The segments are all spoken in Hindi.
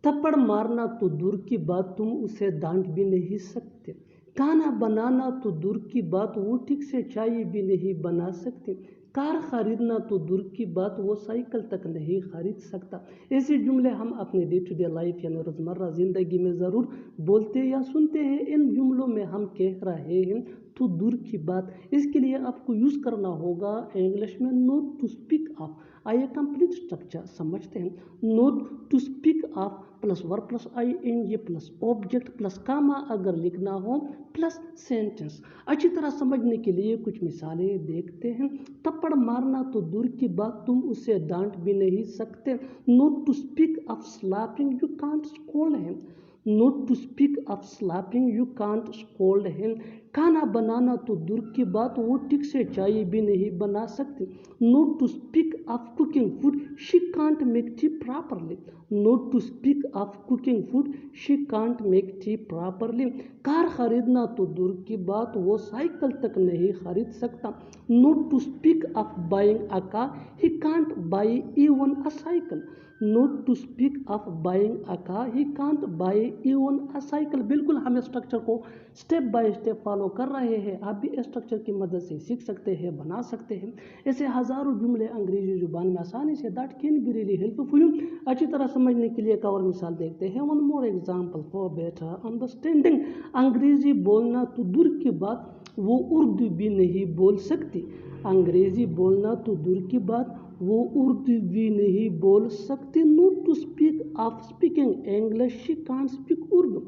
थप्पड़ मारना तो दूर की बात तुम उसे डांट भी नहीं सकते। खाना बनाना तो दूर की बात वो ठीक से चाय भी नहीं बना सकते। कार खरीदना तो दूर की बात वो साइकिल तक नहीं खरीद सकता। ऐसे जुमले हम अपने डे टू डे लाइफ यानी रोज़मर्रा ज़िंदगी में ज़रूर बोलते या सुनते हैं। इन जुमलों में हम कह रहे हैं तो दूर की बात, इसके लिए आपको यूज़ करना होगा इंग्लिश में नोट टू स्पीक ऑफ। आइए कंप्लीट स्ट्रक्चर समझते हैं। Not to speak of plus verb plus ing plus object plus comma अगर लिखना हो प्लस सेंटेंस। अच्छी तरह समझने के लिए कुछ मिसालें देखते हैं। थप्पड़ मारना तो दूर की बात तुम उसे डांट भी नहीं सकते। Not to speak of slapping you can't scold him. Not to speak of slapping you can't scold him. खाना बनाना तो दूर की बात वो ठीक से चाय भी नहीं बना सकती। Not to speak of cooking food she can't make tea properly. Not to speak of cooking food she can't make tea properly. Car खरीदना तो दूर की बात वो साइकिल तक नहीं खरीद सकता। Not to speak of buying a car he can't buy even a cycle. Not to speak of buying a car he can't buy even a cycle. बिल्कुल हम स्ट्रक्चर को स्टेप बाय स्टेप फॉलो कर रहे हैं। आप भी स्ट्रक्चर की मदद से सीख सकते हैं, बना सकते हैं। ऐसे हज़ारों जुमले अंग्रेजी जुबान में आसानी से that can be really helpful you. अच्छी तरह समझने के लिए एक और मिसाल देखते हैं। One more example for better understanding. अंग्रेजी बोलना तो दूर की बात वो उर्दू भी नहीं बोल सकती। अंग्रेजी बोलना तो दूर की बात वो उर्दू भी नहीं बोल सकती। Not to speak of speaking English she can't speak Urdu.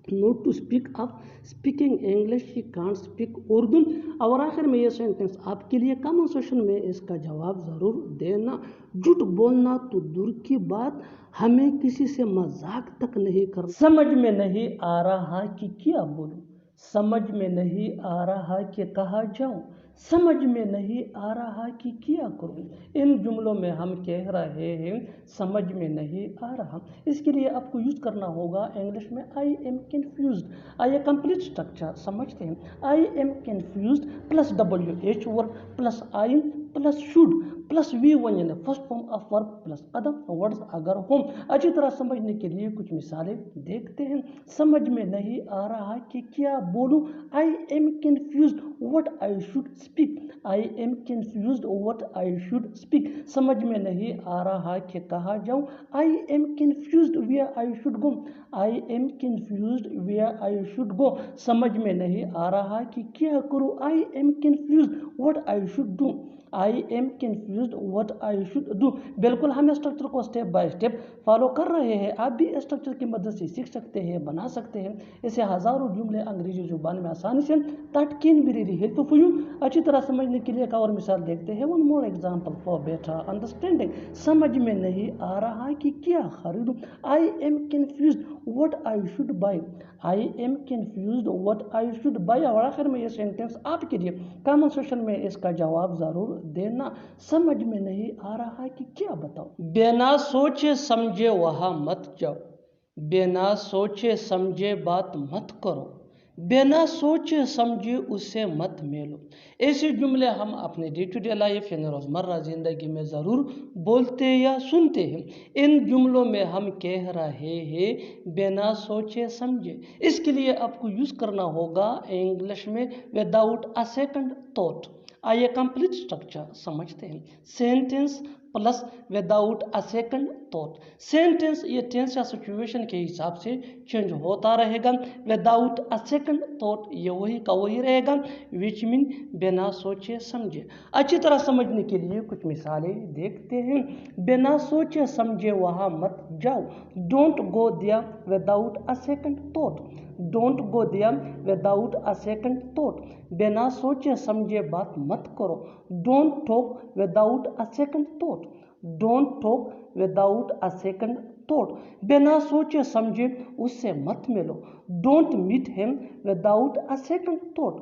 Not to speak of speaking English she can't speak Urdu. और आखिर में ये सेंटेंस आपके लिए कमेंट सेक्शन में इसका जवाब ज़रूर देना। झूठ बोलना तो दूर की बात हमें किसी से मजाक तक नहीं कर। समझ में नहीं आ रहा कि क्या बोलूं, समझ में नहीं आ रहा कि कहाँ जाऊं, समझ में नहीं आ रहा कि क्या करूं। इन जुमलों में हम कह रहे हैं समझ में नहीं आ रहा, इसके लिए आपको यूज़ करना होगा इंग्लिश में आई एम कन्फ्यूज्ड। आइए कंप्लीट स्ट्रक्चर समझते हैं। आई am confused plus WH word plus I plus should plus V1 यानी first form of verb plus other words अगर हो। अच्छी तरह समझने के लिए कुछ मिसालें देखते हैं। समझ में नहीं आ रहा कि क्या बोलूं। I am confused what I should speak. I am confused what I should speak. समझ में नहीं आ रहा कि कहाँ जाऊं। I am confused where I should go. I am confused where I should go. समझ में नहीं आ रहा कि क्या करूं। I am confused what I should do. I am confused what I should do. बिल्कुल हम स्ट्रक्चर को स्टेप बाय स्टेप फॉलो कर रहे हैं। आप भी स्ट्रक्चर की मदद से सीख सकते हैं, बना सकते हैं। ऐसे हज़ारों जुमले अंग्रेजी जुबान में आसानी से that can be really helpful you. अच्छी तरह समझने के लिए एक और मिसाल देखते हैं। One more example for better understanding. समझ में नहीं आ रहा कि क्या खरीदूं। आई am confused what I should by. I am confused what I should by. और आखिर में ये सेंटेंस आपके लिए कमेंट सेक्शन में इसका जवाब ज़रूर देना। समझ में नहीं आ रहा कि क्या बताओ। बिना सोचे समझे वहाँ मत जाओ। बिना सोचे समझे बात मत करो। बिना सोचे समझे उसे मत मिलो। ऐसे जुमले हम अपने डे टू डे लाइफ यानी रोज़मर्रा ज़िंदगी में ज़रूर बोलते या सुनते हैं। इन जुमलों में हम कह रहे हैं बिना सोचे समझे, इसके लिए आपको यूज़ करना होगा इंग्लिश में विदाउट अ सेकंड थॉट। आइए कंप्लीट स्ट्रक्चर समझते हैं। Sentence plus without a second thought. Sentence ये टेंस या सिचुएशन के हिसाब से चेंज होता रहेगा। विदाउट अ सेकंड थॉट ये वही का वही रहेगा, विच मीन बिना सोचे समझे। अच्छी तरह समझने के लिए कुछ मिसालें देखते हैं। बिना सोचे समझे वहाँ मत जाओ। Don't go there without a second thought. Don't go there without a second thought. बिना सोचे समझे बात मत करो। Don't talk without a second thought. Don't talk without a second thought. बिना सोचे समझे उससे मत मिलो। Don't meet him without a second thought.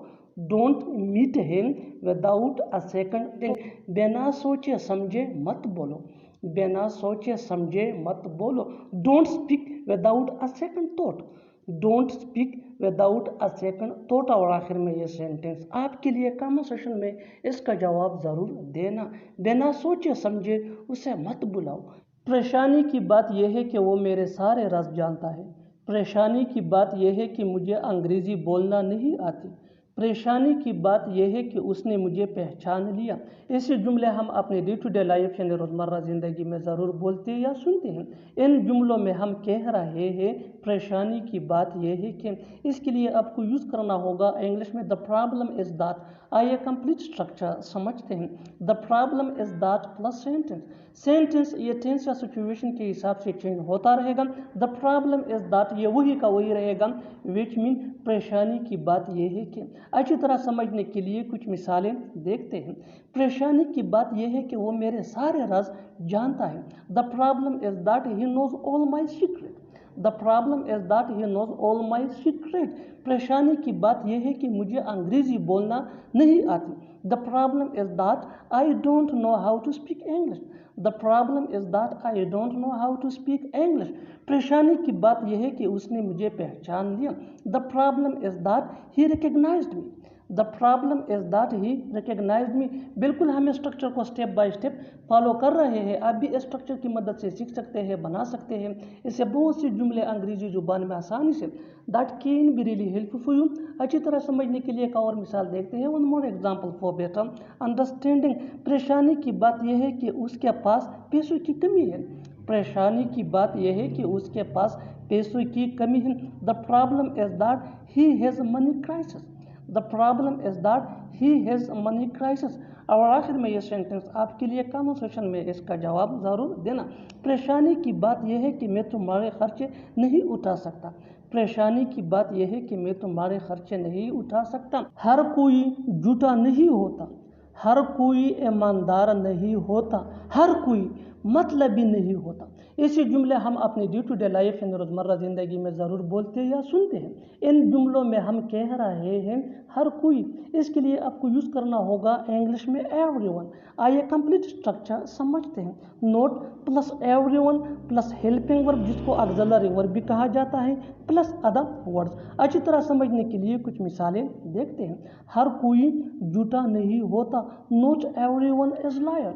Don't meet him without a second thought. बिना सोचे समझे मत बोलो। बिना सोचे समझे मत बोलो। Don't speak without a second thought. Don't speak without a second thought. और आखिर में ये सेंटेंस आपके लिए कमेंट सेक्शन में इसका जवाब ज़रूर देना। बिना सोचे समझे उसे मत बुलाओ। परेशानी की बात यह है कि वो मेरे सारे राज जानता है। परेशानी की बात यह है कि मुझे अंग्रेज़ी बोलना नहीं आती। परेशानी की बात यह है कि उसने मुझे पहचान लिया। ऐसे जुमले हम अपने डे टू डे लाइफ यानी रोज़मर्रा ज़िंदगी में ज़रूर बोलते या सुनते हैं। इन जुमलों में हम कह रहे हैं परेशानी की बात यह है कि, इसके लिए आपको यूज़ करना होगा इंग्लिश में द प्रॉब्लम इज़ दैट। आइए कंप्लीट स्ट्रक्चर समझते हैं। The problem is that plus sentence. Sentence ये टेंस या सिचुएशन के हिसाब से चेंज होता रहेगा। द प्रॉब्लम इज़ दैट ये वही का वही रहेगा, विच मीन परेशानी की बात यह है कि। अच्छी तरह समझने के लिए कुछ मिसालें देखते हैं। परेशानी की बात यह है कि वो मेरे सारे राज जानता है। The problem is that he knows all my secret. The problem is that he knows all my secret. परेशानी की बात यह है कि मुझे अंग्रेज़ी बोलना नहीं आती। The problem is that I don't know how to speak English. The problem is that I don't know how to speak English. परेशानी की बात यह है कि उसने मुझे पहचान लिया। The problem is that he recognised me. The problem is that he recognised me. बिल्कुल हम स्ट्रक्चर को स्टेप बाय स्टेप फॉलो कर रहे हैं। आप भी स्ट्रक्चर की मदद से सीख सकते हैं, बना सकते हैं। इससे बहुत सी जुमले अंग्रेजी जुबान में आसानी से that can be really helpful for you. अच्छी तरह समझने के लिए एक और मिसाल देखते हैं। One more example for better understanding. परेशानी की बात यह है कि उसके पास पैसों की कमी है। परेशानी की बात यह है कि उसके पास पैसों की कमी है। The problem is that he has money crisis. The problem is that he has money crisis. और आखिर में ये सेंटेंस आपके लिए कमेंट सेक्शन में इसका जवाब ज़रूर देना। परेशानी की बात यह है कि मैं तुम्हारे खर्चे नहीं उठा सकता। परेशानी की बात यह है कि मैं तुम्हारे खर्चे नहीं उठा सकता। हर कोई झूठा नहीं होता। हर कोई ईमानदार नहीं होता। हर कोई मतलबी नहीं होता। ऐसे जुमले हम अपने डे टू डे लाइफ यानी रोज़मर्रा ज़िंदगी में ज़रूर बोलते या सुनते हैं। इन जुमलों में हम कह रहे हैं हर कोई। इसके लिए आपको यूज़ करना होगा इंग्लिश में एवरीवन। आइए कंप्लीट स्ट्रक्चर समझते हैं। Note plus everyone plus helping verb जिसको ऑक्सिलरी वर्ब भी कहा जाता है प्लस अदर वर्ड्स। अच्छी तरह समझने के लिए कुछ मिसालें देखते हैं। हर कोई झूठा नहीं होता। Not everyone is liar.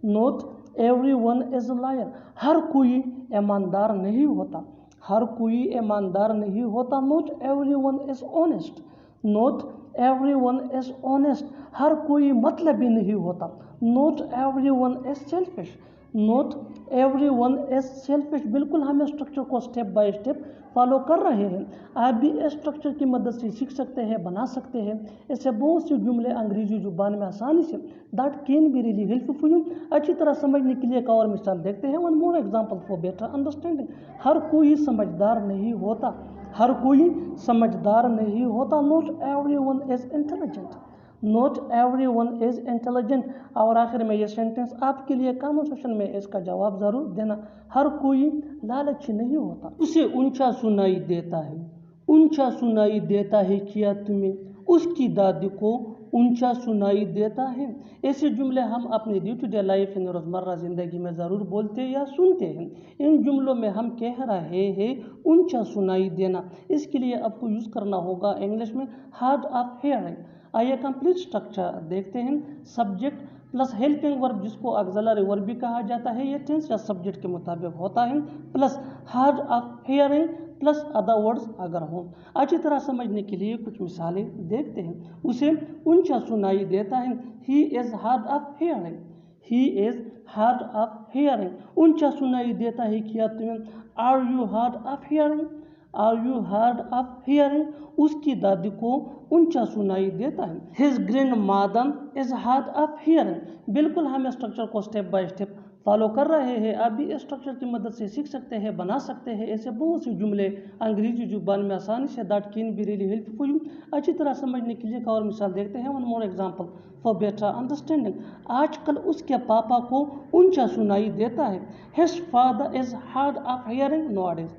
Not everyone is liar. हर कोई ईमानदार नहीं होता। हर कोई ईमानदार नहीं होता। Not everyone is honest. Not everyone is honest. हर कोई मतलबी नहीं होता। Not everyone is selfish. Not everyone is selfish. बिल्कुल हम स्ट्रक्चर को स्टेप बाय स्टेप फॉलो कर रहे हैं। आप भी इस स्ट्रक्चर की मदद से सीख सकते हैं, बना सकते हैं। इससे बहुत से जुमले अंग्रेजी जुबान में आसानी से that can be really helpful for you. अच्छी तरह समझने के लिए एक और मिसाल देखते हैं। One more example for better understanding. हर कोई समझदार नहीं होता। हर कोई समझदार नहीं होता। Not everyone is intelligent. Not everyone is intelligent. और आखिर में ये सेंटेंस आपके लिए कमेंट सेक्शन में इसका जवाब ज़रूर देना। हर कोई लालची नहीं होता। उसे ऊंचा सुनाई देता है। ऊंचा सुनाई देता है क्या तुम्हें? उसकी दादी को ऊंचा सुनाई देता है। ऐसे जुमले हम अपने डे टू डे लाइफ यानी रोज़मर्रा ज़िंदगी में ज़रूर बोलते या सुनते हैं। इन जुमलों में हम कह रहे हैं ऊंचा सुनाई देना। इसके लिए आपको यूज़ करना होगा इंग्लिश में हार्ड ऑफ हेयरिंग। आइए कंप्लीट स्ट्रक्चर देखते हैं। सब्जेक्ट प्लस हेल्पिंग वर्ब जिसको ऑक्सिलरी वर्ब भी कहा जाता है, ये टेंस या सब्जेक्ट के मुताबिक होता है, plus hard of hearing plus other words अगर हों। अच्छी तरह समझने के लिए कुछ मिसालें देखते हैं। उसे ऊंचा सुनाई देता है। He is hard of hearing. He is hard of hearing. ऊंचा सुनाई देता है क्या तुम्हें? Are you hard of hearing? Are you hard of hearing? उसकी दादी को ऊंचा सुनाई देता है। His grandmother is hard of hearing. बिल्कुल हम स्ट्रक्चर को स्टेप बाय स्टेप फॉलो कर रहे हैं। आप भी स्ट्रक्चर की मदद से सीख सकते हैं, बना सकते हैं। ऐसे बहुत से जुमले अंग्रेजी जुबान में आसानी से that can be really helpful for you. अच्छी तरह समझने के लिए एक और मिसाल देखते हैं। One more example for better understanding. आजकल उसके पापा को ऊंचा सुनाई देता है। His father is hard of hearing nowadays.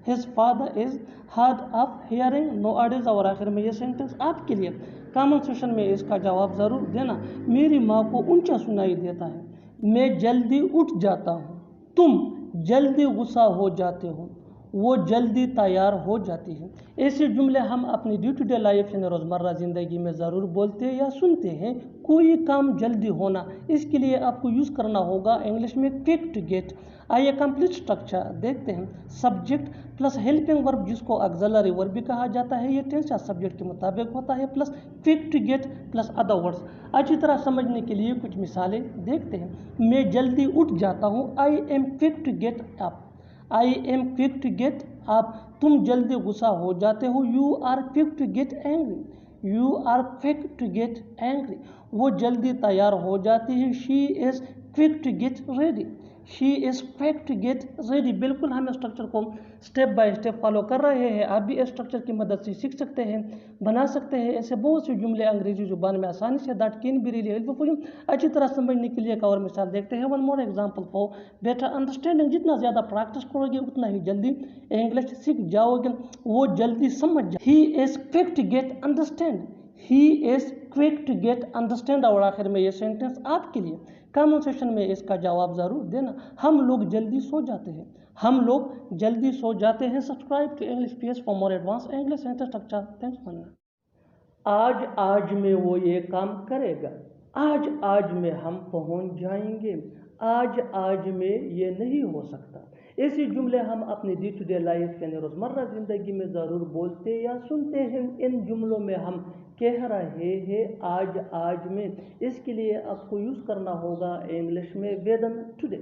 His father is hard of hearing nowadays. और आखिर में ये सेंटेंस आपके लिए कमेंट सेक्शन में इसका जवाब ज़रूर देना। मेरी माँ को ऊंचा सुनाई देता है। मैं जल्दी उठ जाता हूँ। तुम जल्दी गुस्सा हो जाते हो। वो जल्दी तैयार हो जाती है। ऐसे जुमले हम अपनी डे टू डे लाइफ यानी रोज़मर्रा ज़िंदगी में ज़रूर बोलते हैं या सुनते हैं। कोई काम जल्दी होना, इसके लिए आपको यूज़ करना होगा इंग्लिश में क्विक टू गेट। आइए कंप्लीट स्ट्रक्चर देखते हैं। सब्जेक्ट प्लस हेल्पिंग वर्ब जिसको ऑक्सिलरी वर्ब भी कहा जाता है, ये टेंस या सब्जेक्ट के मुताबिक होता है, plus quick to get plus other words. अच्छी तरह समझने के लिए कुछ मिसालें देखते हैं। मैं जल्दी उठ जाता हूँ, I am quick to get up. I am quick to get up. तुम जल्दी गुस्सा हो जाते हो, you are quick to get angry. You are quick to get angry. वो जल्दी तैयार हो जाती है, she is quick to get ready. She is quick to get ready. बिल्कुल हम स्ट्रक्चर को स्टेप बाय स्टेप फॉलो कर रहे हैं। आप भी इस स्ट्रक्चर की मदद से सीख सकते हैं, बना सकते हैं ऐसे बहुत से जुमले अंग्रेजी जुबान में आसानी से। That can be really helpful. अच्छी तरह समझने के लिए एक और मिसाल देखते हैं। One more example for better understanding. जितना ज़्यादा प्रैक्टिस करोगे उतना ही जल्दी इंग्लिश सीख जाओगे। वो जल्दी समझ जाए। He is quick to get understand. He is quick to get understand. और आखिर में ये सेंटेंस आपके लिए। कमेंट सेक्शन में इसका जवाब ज़रूर देना। हम लोग जल्दी सो जाते हैं। हम लोग जल्दी सो जाते हैं। Subscribe to English PS for more advance English sentence structure. Thanks for. आज में वो ये काम करेगा। आज में हम पहुंच जाएंगे। आज में ये नहीं हो सकता। ऐसे जुमले हम अपने डे टू डे लाइफ यानी रोज़मर्रा ज़िंदगी में ज़रूर बोलते या सुनते हैं। इन जुमलों में हम कह रहे हैं आज में, इसके लिए आपको यूज़ करना होगा इंग्लिश में वेदन टुडे।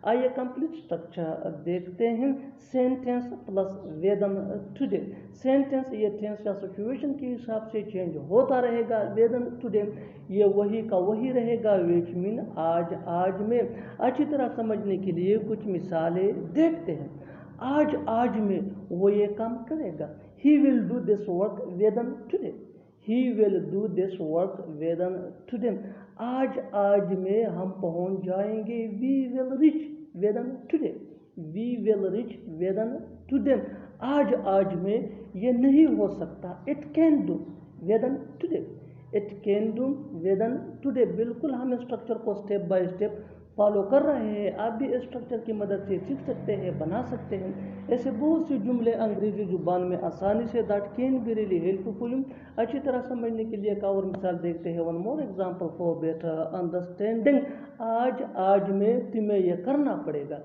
आइए कंप्लीट स्ट्रक्चर देखते हैं। सेंटेंस प्लस वेदन टुडे। सेंटेंस ये टेंस या सिचुएशन के हिसाब से चेंज होता रहेगा। वेदन टुडे ये वही का वही रहेगा, विच मीन आज में। अच्छी तरह समझने के लिए कुछ मिसालें देखते हैं। आज में वो ये काम करेगा। He will do this work with them today. He will do this work within today. आज में हम पहुंच जाएंगे। We will reach within today. We will reach within today. आज में ये नहीं हो सकता। It can do within today. It can do within today. बिल्कुल हम स्ट्रक्चर को स्टेप बाय स्टेप फॉलो कर रहे हैं। आप भी इस स्ट्रक्चर की मदद से सीख सकते हैं, बना सकते हैं ऐसे बहुत से जुमले अंग्रेजी जुबान में आसानी से। That can be really helpful. अच्छी तरह समझने के लिए एक और मिसाल देखते हैं। One more example for better understanding. आज में तुम्हें यह करना पड़ेगा।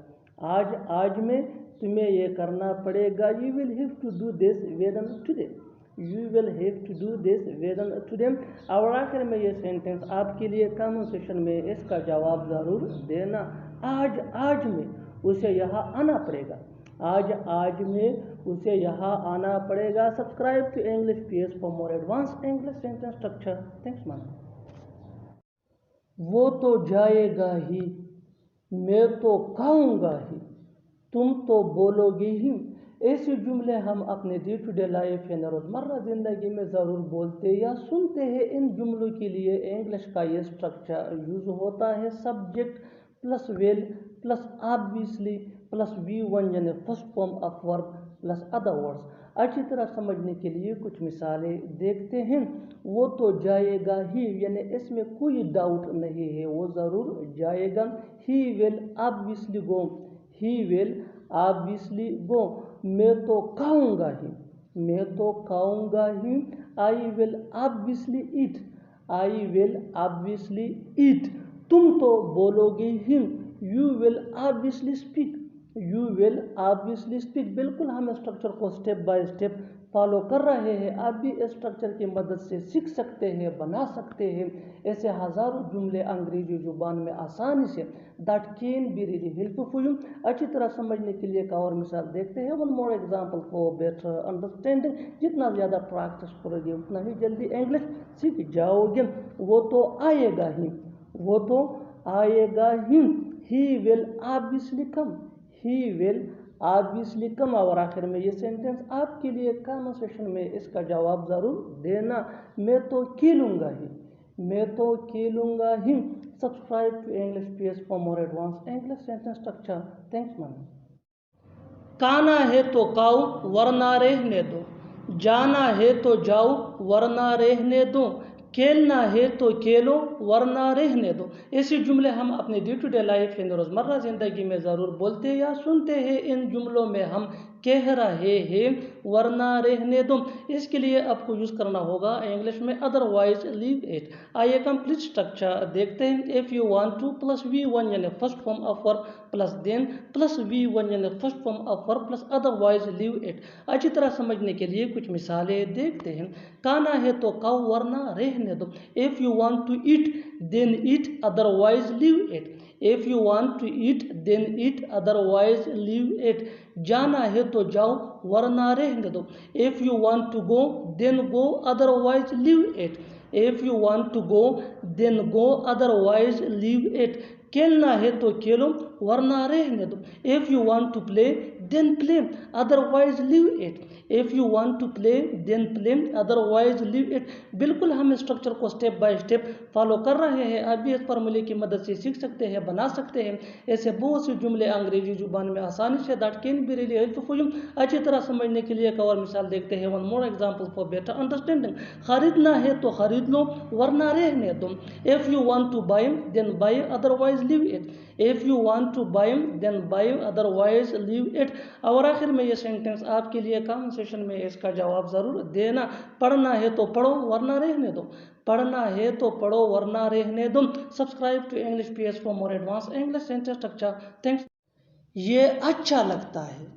आज में तुम्हें यह करना पड़ेगा। You will have to do this within today. You will have to do this within today। और आखिर में ये सेंटेंस आपके लिए कमेंट सेक्शन में इसका जवाब ज़रूर देना। आज में उसे यहाँ आना पड़ेगा। आज में उसे यहाँ आना पड़ेगा। Subscribe to English PS for more advance English sentence structure. Thanks ma'am. वो तो जाएगा ही, मैं तो खाऊंगा ही, तुम तो बोलोगे ही। ऐसे जुमले हम अपने डे टू डे लाइफ यानी रोज़मर्रा ज़िंदगी में ज़रूर बोलते या सुनते हैं। इन जुमलों के लिए इंग्लिश का ये स्ट्रक्चर यूज़ होता है। Subject plus well plus obviously plus V1 यानी first form of verb plus other words. अच्छी तरह समझने के लिए कुछ मिसालें देखते हैं। वो तो जाएगा ही यानी इसमें कोई डाउट नहीं है, वो ज़रूर जाएगा। He will obviously go. He will obviously go. मैं तो खाऊंगा ही, मैं तो खाऊंगा ही। I will obviously eat. I will obviously eat. तुम तो बोलोगे ही। You will obviously speak. You will obviously speak. बिल्कुल हम स्ट्रक्चर को स्टेप बाय स्टेप फॉलो कर रहे हैं। आप भी इस स्ट्रक्चर की मदद से सीख सकते हैं, बना सकते हैं ऐसे हज़ारों जुमले अंग्रेजी जुबान में आसानी से। That can be really helpful. अच्छी तरह समझने के लिए एक और मिसाल देखते हैं। One more example for better understanding. जितना ज़्यादा प्रैक्टिस करोगे उतना ही जल्दी इंग्लिश सीख जाओगे। वो तो आएगा ही, वो तो आएगा ही। He will obviously come. He will obviously come. और आखिर में ये सेंटेंस आपके लिए कमेंट सेक्शन में इसका जवाब ज़रूर देना। मैं तो खेलूँगा ही, मैं तो खेलूँगा ही। Subscribe to English PS for more advance English sentence structure. Thanks ma'am. खाना है तो खाओ वरना रहने दो। जाना है तो जाओ वरना रहने दो। खेलना है तो खेलो वरना रहने दो। ऐसे जुमले हम अपने डे टू डे लाइफ यानी रोज़मर्रा ज़िंदगी में ज़रूर बोलते या सुनते हैं। इन जुमलों में हम कह रहे हैं वरना रहने दो। इसके लिए आपको यूज़ करना होगा इंग्लिश में अदरवाइज लीव इट। आइए कंप्लीट स्ट्रक्चर देखते हैं। If you want to plus V1 यानी first form of verb plus then plus V1 यानी first form of verb plus otherwise leave it. अच्छी तरह समझने के लिए कुछ मिसालें देखते हैं। खाना है तो खाओ वरना रहने दो। If you want to eat then eat otherwise leave it. If you want to eat then eat otherwise leave it. जाना है तो जाओ वरना रहने दो। If you want to go then go otherwise leave it. If you want to go then go otherwise leave it. खेलना है तो खेलो वरना रहने दो। If you want to play then play otherwise leave it. If you want to play then play otherwise leave it. बिल्कुल हम स्ट्रक्चर को स्टेप बाय स्टेप फॉलो कर रहे हैं। आप भी इस फार्मूले की मदद से सीख सकते हैं, बना सकते हैं। ऐसे बहुत से जुमले अंग्रेजी जुबान में आसानी से that can be really helpful for you. अच्छी तरह समझने के लिए एक और मिसाल देखते हैं। One more example for better understanding. खरीदना है तो खरीद लो वरना रहने दो। If you want to buy then buy otherwise leave it. If you want to buy then buy otherwise leave it. और आखिर में ये सेंटेंस आपके लिए कमेंट सेशन में इसका जवाब ज़रूर देना। पढ़ना है तो पढ़ो वरना रहने दो। पढ़ना है तो पढ़ो वरना रहने दो। Subscribe to English PS for more advance English sentence structure. Thanks. ये अच्छा लगता है,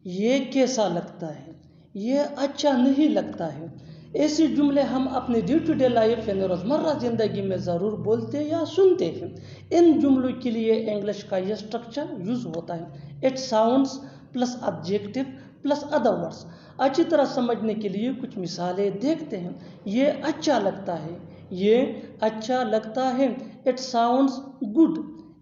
ये कैसा लगता है, ये अच्छा नहीं लगता है। ऐसे जुमले हम अपने डे टू डे लाइफ यानी रोज़मर्रा ज़िंदगी में ज़रूर बोलते या सुनते हैं। इन जुमलों के लिए इंग्लिश का यह स्ट्रक्चर यूज़ होता है। It sounds plus objective plus other words. अच्छी तरह समझने के लिए कुछ मिसालें देखते हैं। ये अच्छा लगता है, ये अच्छा लगता है। It sounds good,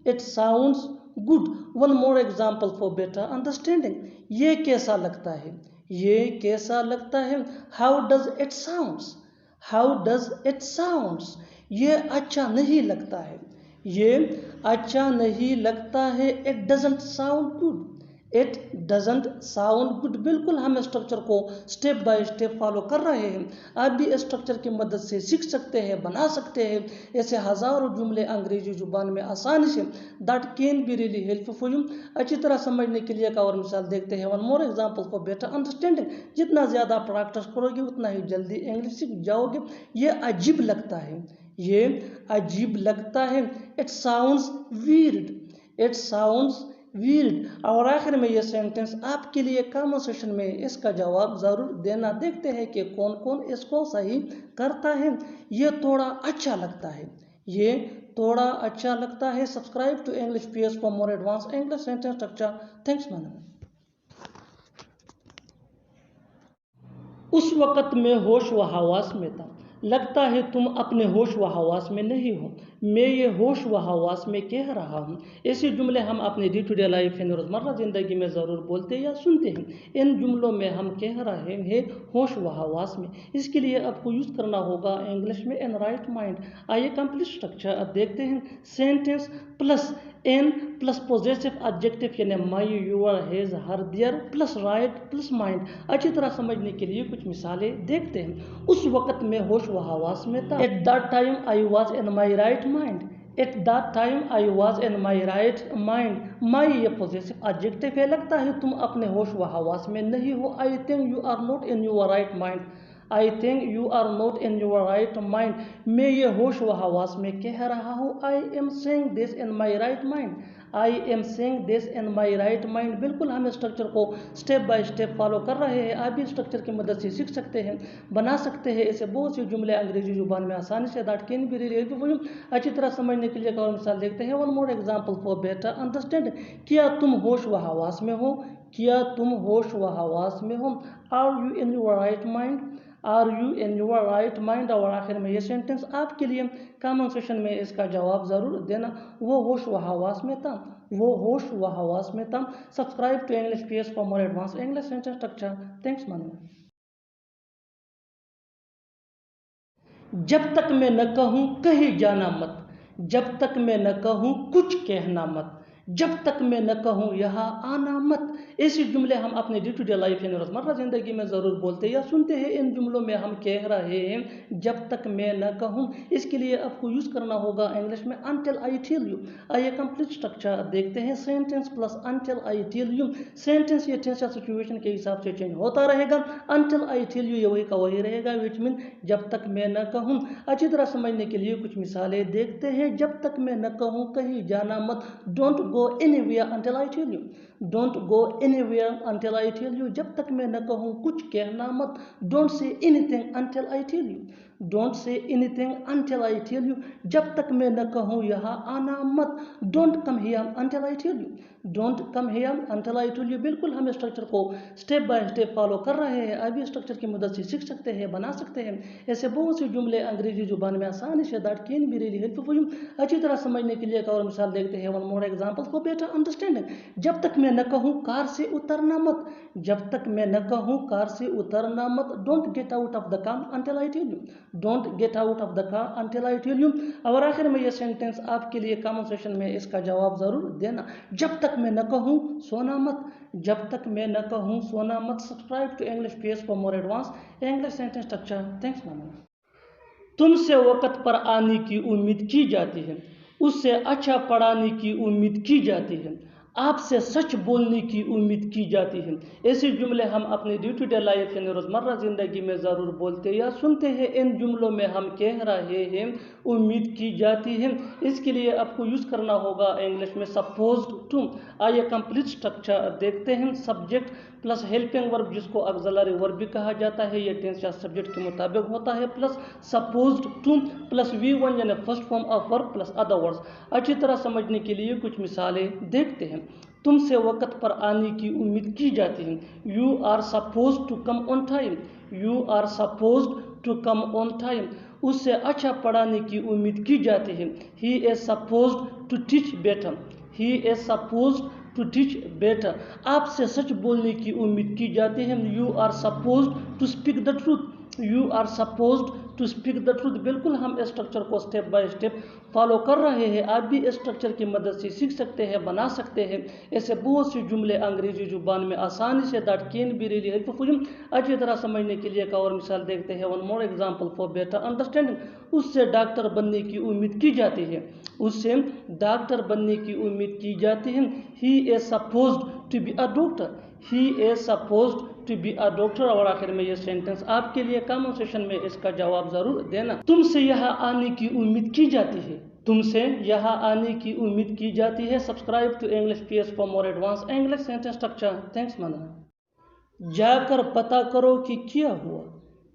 it sounds good. One more example for better understanding. ये कैसा लगता है, ये कैसा लगता है। How does it sounds, how does it sounds. ये अच्छा नहीं लगता है, ये अच्छा नहीं लगता है। It doesn't sound good, it doesn't sound good. बिल्कुल हम स्ट्रक्चर को स्टेप बाय स्टेप फॉलो कर रहे हैं। आप भी स्ट्रक्चर की मदद से सीख सकते हैं, बना सकते हैं। ऐसे हज़ारों जुमले अंग्रेजी जुबान में आसानी से that can be really helpful for you. अच्छी तरह समझने के लिए एक और मिसाल देखते हैं। One more example for better understanding. जितना ज़्यादा प्रैक्टिस करोगे उतना ही जल्दी इंग्लिश सीख जाओगे। ये अजीब लगता है, ये अजीब लगता है। It sounds weird, it sounds weird. और आखिर में ये सेंटेंस आपके लिए कमेंट सेशन में इसका जवाब ज़रूर देना। देखते हैं कि कौन कौन इसको सही करता है। ये थोड़ा अच्छा लगता है, ये थोड़ा अच्छा लगता है। Subscribe to English PS for more advance English sentence structure. Thanks madam. उस वक़्त मैं होश व हवास में था। लगता है तुम अपने होश व हवास में नहीं हो। मैं ये होश व हवास में कह रहा हूँ। ऐसे जुमले हम अपने डे टू डे लाइफ यानी रोज़मर्रा ज़िंदगी में ज़रूर बोलते या सुनते हैं। इन जुमलों में हम कह रहे हैं होश व हवास में। इसके लिए आपको यूज़ करना होगा इंग्लिश में इन राइट माइंड। आइए कंप्लीट स्ट्रक्चर अब देखते हैं। Sentence plus in plus possessive adjective यानी my, your, his, her, their plus right plus mind. अच्छी तरह समझने के लिए कुछ मिसालें देखते हैं। उस वक़्त में होश व हवास में था। At that time I was in my right mind. At that time I was in my right mind. My ये पोजेसिव एडजेक्टिव है। लगता है तुम अपने होश व हवास में नहीं हो। I think you are not in your right mind. I think you are not in your right mind. मैं ये होश व हवास में कह रहा हूँ। I am saying this in my right mind. I am saying this in my right mind. बिल्कुल हम स्ट्रक्चर को स्टेप बाय स्टेप फॉलो कर रहे हैं। आप भी स्ट्रक्चर की मदद से सीख सकते हैं, बना सकते हैं। ऐसे बहुत से जुमले अंग्रेजी जुबान में आसानी से that can be really helpful. अच्छी तरह समझने के लिए एक और मिसाल देखते हैं। One more example for better understanding. क्या तुम होश व हवास में हो, क्या तुम होश व हवास में हो। Are you in your right mind, are you in your right mind. और आखिर में ये सेंटेंस आपके लिए कमेंट सेशन में इसका जवाब ज़रूर देना। वो होश व हवास में था, वो होश व हवास में था। Subscribe to English PS for more advance English sentence structure. Thanks Manav. जब तक मैं न कहूँ कहीं जाना मत, जब तक मैं न कहूँ कुछ कहना मत। जब तक मैं न कहूँ यहाँ आना मत। ऐसे जुमले हम अपने डे टू डे लाइफ यानी रोज़मर्रा ज़िंदगी में ज़रूर बोलते या सुनते हैं। इन जुमलों में हम कह रहे हैं जब तक मैं न कहूँ। इसके लिए आपको यूज़ करना होगा इंग्लिश में अनटिल आई टेल यू। आइए कंप्लीट स्ट्रक्चर देखते हैं। Sentence plus until I tell you. Sentence ये टेंस या सिचुएशन के हिसाब से चेंज होता रहेगा। अनटिल आई टेल यू ये वही का वही रहेगा, विच मीन जब तक मैं न कहूँ। अच्छी तरह समझने के लिए कुछ मिसालें देखते हैं। जब तक मैं न कहूँ कहीं जाना मत। Don't go anywhere until I tell you. Don't go anywhere until I tell you. जब तक मैं न कहूँ कुछ कहना मत। Don't say anything until I tell you. Don't say anything until I tell you. जब तक मैं न कहूँ यहाँ आना मत। Don't come here until I tell you. Don't come here until I tell you. बिल्कुल हम स्ट्रक्चर को स्टेप बाय स्टेप फॉलो कर रहे हैं। अभी स्ट्रक्चर की मदद से सीख सकते हैं, बना सकते हैं। ऐसे बहुत से जुमले अंग्रेजी जुबान में आसानी से that can be really helpful for you. अच्छी तरह समझने के लिए एक और मिसाल देखते हैं। One more example for better understanding. जब तक मैं न कहूँ कार से उतरना मत। जब तक मैं न कहूँ कार से उतरना मत। Don't get out of the car until I tell you. Don't get out of the car until I tell you. और आखिर में यह सेंटेंस आपके लिए कमेंट सेक्शन में इसका जवाब जरूर देना। जब तक मैं न कहूँ सोना मत। जब तक मैं न कहूँ सोना मत। Subscribe to English page for more advance English sentence structure. Thanks मामा। तुमसे वक़्त पर आने की उम्मीद की जाती है। उससे अच्छा पढ़ाने की उम्मीद की जाती है। आपसे सच बोलने की उम्मीद की जाती है। ऐसे जुमले हम अपने डे टू डे लाइफ यानी रोज़मर्रा ज़िंदगी में ज़रूर बोलते या सुनते हैं। इन जुमलों में हम कह रहे हैं उम्मीद की जाती है। इसके लिए आपको यूज़ करना होगा इंग्लिश में सपोज्ड टू। आइए कंप्लीट स्ट्रक्चर देखते हैं। सब्जेक्ट प्लस हेल्पिंग वर्ब जिसको ऑक्सिलरी वर्ब भी कहा जाता है, ये टेंस या सब्जेक्ट के मुताबिक होता है, plus supposed to plus V1 यानी first form of verb plus other words. अच्छी तरह समझने के लिए कुछ मिसालें देखते हैं। तुमसे वक़्त पर आने की उम्मीद की जाती है। You are supposed to come on time. You are supposed to come on time. उससे अच्छा पढ़ाने की उम्मीद की जाती है। He is supposed to teach better. He is supposed to teach better. आपसे सच बोलने की उम्मीद की जाती है। You are supposed to speak the truth. You are supposed to speak the truth. बिल्कुल हम इस स्ट्रक्चर को स्टेप बाय स्टेप फॉलो कर रहे हैं। आप भी इस स्ट्रक्चर की मदद से सीख सकते हैं, बना सकते हैं। ऐसे बहुत से जुमले अंग्रेजी जुबान में आसानी से that can be really helpful for you. अच्छी तरह समझने के लिए एक और मिसाल देखते हैं। One more example for better understanding. उससे डॉक्टर बनने की उम्मीद की जाती है। उससे डॉक्टर बनने की उम्मीद की जाती है। He is supposed to be a doctor. He is supposed to be a doctor. और आखिर में ये सेंटेंस आपके लिए कमेंट सेक्शन में इसका जवाब जरूर देना। तुमसे यहाँ आने की उम्मीद की जाती है। तुमसे यहाँ आने की उम्मीद की जाती है। Subscribe to English page for more advance English sentence structure. Thanks माना। जाकर पता करो कि क्या हुआ।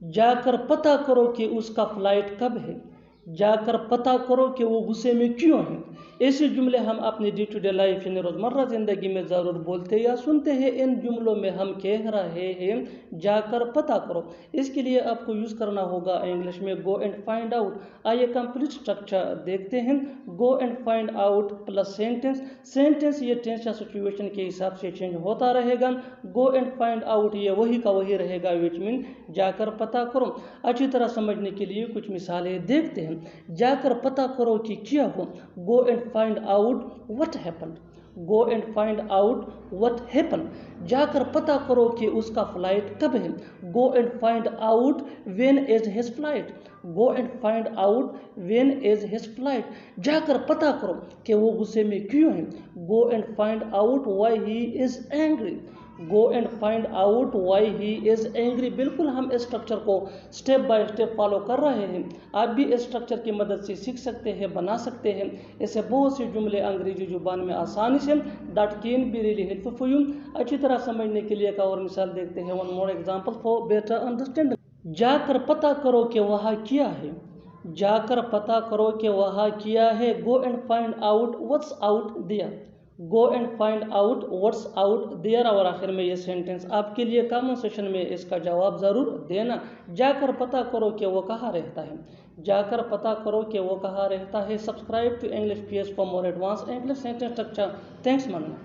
जाकर पता करो कि उसका फ्लाइट कब है। जाकर पता करो कि वो गुस्से में क्यों है। ऐसे जुमले हम अपने डे टू डे लाइफ यानी रोज़मर्रा ज़िंदगी में ज़रूर बोलते या सुनते हैं। इन जुमलों में हम कह रहे हैं जाकर पता करो। इसके लिए आपको यूज़ करना होगा इंग्लिश में गो एंड फाइंड आउट। आइए कंप्लीट स्ट्रक्चर देखते हैं। गो and find out plus sentence. Sentence ये टेंस या सिचुएशन के हिसाब से चेंज होता रहेगा। गो एंड फाइंड आउट ये वही का वही रहेगा, विच मीन जाकर पता करो। अच्छी तरह समझने के लिए कुछ मिसालें देखते हैं। जाकर पता करो कि क्या हो। गो and find out what happened. Go and find out what happened. जाकर पता करो कि उसका फ्लाइट कब है। Go and find out when is his flight. Go and find out when is his flight. जाकर पता करो कि वो गुस्से में क्यों है। Go and find out why he is angry. Go and find out why he is angry. बिल्कुल हम इस स्ट्रक्चर को स्टेप बाय स्टेप फॉलो कर रहे हैं। आप भी इस स्ट्रक्चर की मदद से सीख सकते हैं, बना सकते हैं। ऐसे बहुत से जुमले अंग्रेजी जुबान में आसानी से that can be really helpful for you. अच्छी तरह समझने के लिए एक और मिसाल देखते हैं। One more example for better understanding. जाकर पता करो कि वहाँ क्या है। जाकर पता करो कि वहाँ क्या है। Go and find out what's out there. Go and find out what's out there. और आखिर में ये सेंटेंस आपके लिए कमेंट सेक्शन में इसका जवाब ज़रूर देना। जाकर पता करो कि वो कहाँ रहता है। जाकर पता करो कि वो कहाँ रहता है। Subscribe to English page for more advance English sentence structure. Thanks मानना।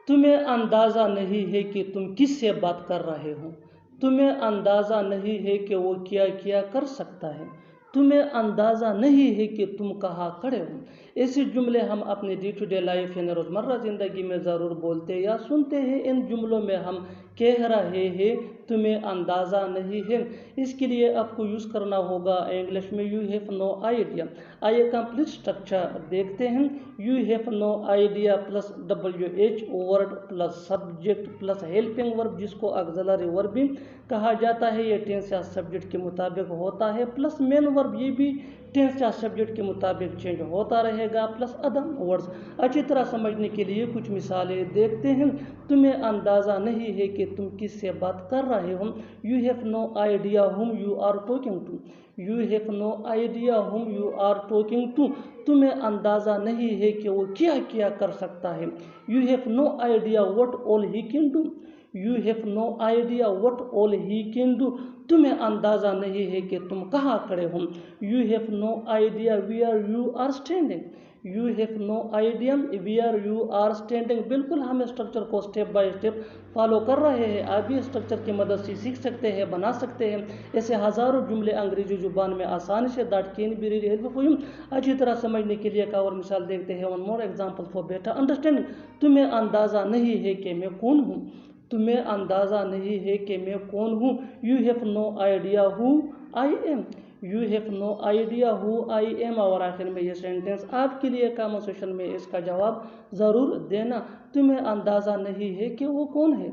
तुम्हें अंदाज़ा नहीं है कि तुम किससे बात कर रहे हो। तुम्हें अंदाज़ा नहीं है कि वो क्या क्या कर सकता है। तुम्हें अंदाज़ा नहीं है कि तुम कहाँ खड़े हो। ऐसे जुमले हम अपने डे टू डे लाइफ यानी रोज़मर्रा ज़िंदगी में ज़रूर बोलते या सुनते हैं। इन जुमलों में हम कह रहे हैं तुम्हें अंदाज़ा नहीं है। इसके लिए आपको यूज़ करना होगा इंग्लिश में यू हैव नो आइडिया। आइए कंप्लीट स्ट्रक्चर देखते हैं। You have no idea plus WH word plus subject plus helping verb जिसको ऑक्सिलरी वर्ब भी कहा जाता है। ये टेंस या सब्जेक्ट के मुताबिक होता है प्लस मेन वर्ब ये भी टेंस या सब्जेक्ट के मुताबिक चेंज होता रहेगा प्लस अदर वर्ड्स। अच्छी तरह समझने के लिए कुछ मिसालें देखते हैं। तुम्हें अंदाज़ा नहीं है कि तुम किससे बात कर रहे हो। You have no idea whom you are talking to. You have no idea whom you are talking to. तुम्हें अंदाज़ा नहीं है कि वो क्या क्या कर सकता है। You have no idea what all he can do. You have no idea what all he can do. तुम्हें अंदाज़ा नहीं है कि तुम कहाँ खड़े हो। You have no idea where you are standing. You have no idea where you are standing. बिल्कुल हम स्ट्रक्चर को स्टेप बाय स्टेप फॉलो कर रहे हैं। आप भी स्ट्रक्चर की मदद से सीख सकते हैं, बना सकते हैं। ऐसे हज़ारों जुमले अंग्रेजी जुबान में आसानी से that can be really helpful. अच्छी तरह समझने के लिए एक और मिसाल देखते हैं। One more example for better understanding. तुम्हें अंदाज़ा नहीं है कि मैं कौन हूँ। तुम्हें अंदाज़ा नहीं है कि मैं कौन हूँ। You have no idea who I am. You have no idea who I am. और आखिर में ये सेंटेंस आपके लिए कमेंट सेक्शन में इसका जवाब ज़रूर देना। तुम्हें अंदाज़ा नहीं है कि वो कौन है।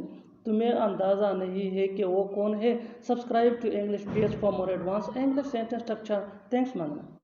तुम्हें अंदाज़ा नहीं है कि वो कौन है। Subscribe to English page for more advance English sentence structure. Thanks मानना।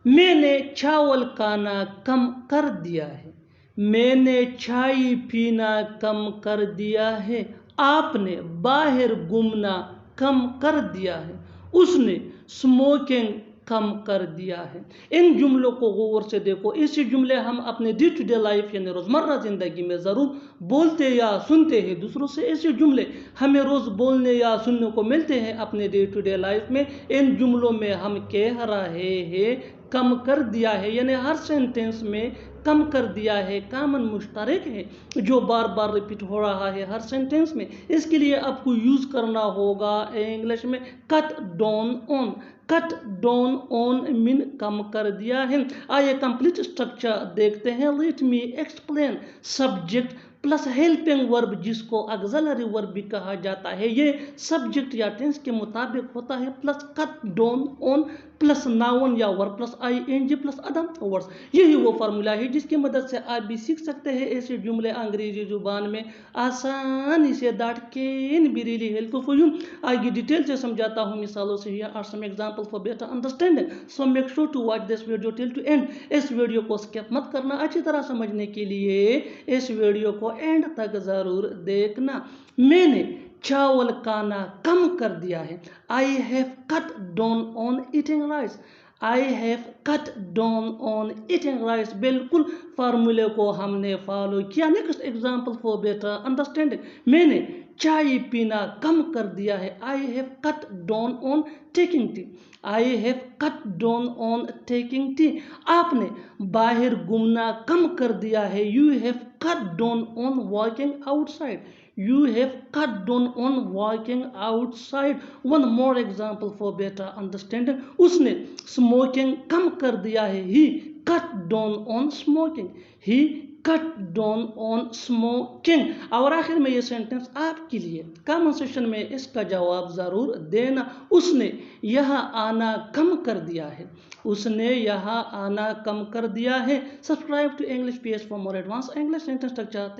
मैंने चावल खाना कम कर दिया है। मैंने चाय पीना कम कर दिया है। आपने बाहर घूमना कम कर दिया है। उसने स्मोकिंग कम कर दिया है। इन जुमलों को गौर से देखो। ऐसे जुमले हम अपने डे टू डे लाइफ यानी रोज़मर्रा ज़िंदगी में ज़रूर बोलते या सुनते हैं दूसरों से। ऐसे जुमले हमें रोज़ बोलने या सुनने को मिलते हैं अपने डे टू डे लाइफ में। इन जुमलों में हम कह रहे हैं कम कर दिया है यानी हर सेंटेंस में कम कर दिया है कॉमन मुश्तरक है जो बार बार रिपीट हो रहा है हर सेंटेंस में। इसके लिए आपको यूज़ करना होगा इंग्लिश में cut down on. Cut down on mean कम कर दिया है। आइए कंप्लीट स्ट्रक्चर देखते हैं। Let me explain. Subject plus helping verb जिसको ऑक्सिलरी वर्ब भी कहा जाता है। ये सब्जेक्ट या टेंस के मुताबिक होता है plus cut down on plus noun या verb plus ING plus other words. यही वो फार्मूला है जिसकी मदद से आप भी सीख सकते हैं ऐसे जुमले अंग्रेजी जुबान में आसानी से। That can be really helpful. आगे डिटेल से समझाता हूँ मिसालों से। Here are some example for better understanding. So make sure to watch this video till to end. इस वीडियो को स्किप मत करना। अच्छी तरह समझने के लिए इस वीडियो को एंड तक ज़रूर देखना। मैंने चावल खाना कम कर दिया है। I have cut down on eating rice. I have cut down on eating rice. बिल्कुल फार्मूले को हमने फॉलो किया। Next example for better understanding. मैंने चाय पीना कम कर दिया है। I have cut down on taking tea. I have cut down on taking tea. आपने बाहर घूमना कम कर दिया है। You have cut down on walking outside. You have cut down on walking outside. One more example for better understanding. उसने स्मोकिंग कम कर दिया है। He cut down on smoking. He cut down on smoking. और आखिर में ये सेंटेंस आपके लिए कमेंट सेक्शन में इसका जवाब ज़रूर देना। उसने यहाँ आना कम कर दिया है। उसने यहाँ आना कम कर दिया है। Subscribe to English page for more advance English sentence structure.